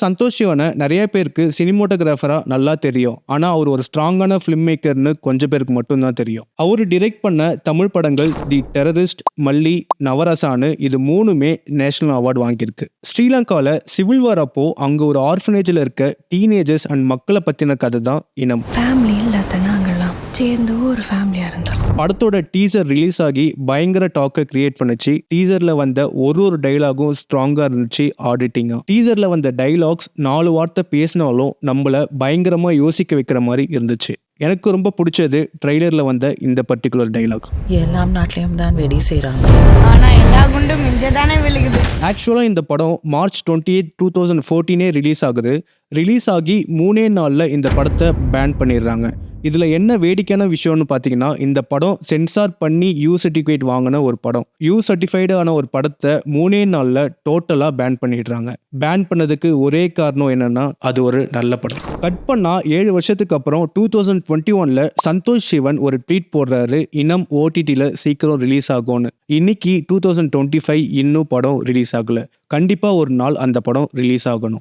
சந்தோஷ் சிவனை நிறைய பேருக்கு சினிமோட்டோகிராஃபரா நல்லா தெரியும். ஆனா அவர் ஒரு ஸ்ட்ராங்கான ஃபிலிம் மேக்கர்னு கொஞ்சம் பேருக்கு மட்டும்தான் தெரியும். அவர் டைரக்ட் பண்ண தமிழ் படங்கள் தி டெரரிஸ்ட், மல்லி, நவரசானு இது மூணுமே நேஷனல் அவார்டு வாங்கியிருக்கு. ஸ்ரீலங்காவில் சிவில் வார் அப்போ அங்க ஒரு ஆர்ஃபனேஜில் இருக்க டீனேஜர்ஸ் அண்ட் மக்களை பத்தின கதை தான் இனம். ஃபேமிலி இல்லாத நாங்கள்லாம் சேர்ந்து ஒரு ஃபேமிலியா இருந்தோம். படத்தோட டீசர் ரிலீஸ் ஆகி பயங்கர டாக்கை கிரியேட் பண்ணுச்சு. டீசர்ல வந்த ஒரு டைலாகும் ஸ்ட்ராங்கா இருந்துச்சு. ஆடிட்டிங்கா டீசர்ல வந்த டைலாக்ஸ் 4 வார்த்தை பேசினாலும் நம்மள பயங்கரமா யோசிக்க வைக்கிற மாதிரி இருந்துச்சு. எனக்கு ரொம்ப பிடிச்சது ட்ரெய்லர்ல வந்த இந்த பர்டிகுலர் டைலாக். எல்லாம் நாட்டிலையும் தான் வெடி செய்கிறாங்க, ஆனா எல்லா குண்டும் மிஞ்சதானே விழுகுது. ஆக்சுவலாக இந்த படம் மார்ச் 28, 2014 ரிலீஸ் ஆகுது. ரிலீஸ் ஆகி 3 நாளில் இந்த படத்தை பேன் பண்ணிடுறாங்க. இதில் என்ன வேடிக்கையான விஷயம்னு பார்த்தீங்கன்னா, இந்த படம் சென்சார் பண்ணி யூ சர்டிஃபிகேட் வாங்கின ஒரு படம். யூ சர்டிஃபைடு ஆன ஒரு படத்தை 3 நாளில் டோட்டலாக பேன் பண்ணிடுறாங்க. பேன் பண்ணதுக்கு ஒரே காரணம் என்னன்னா, அது ஒரு நல்ல படம். கட் பண்ணால் 7 வருஷத்துக்கு அப்புறம் 2021 சந்தோஷ் சிவன் ஒரு ட்வீட் போடுறாரு, இனம் ஓடிடியில் சீக்கிரம் ரிலீஸ் ஆகும்னு. இன்னைக்கு 2025 இன்னும் படம் ரிலீஸ் ஆகல. கண்டிப்பாக ஒரு நாள் அந்த படம் ரிலீஸ் ஆகணும்.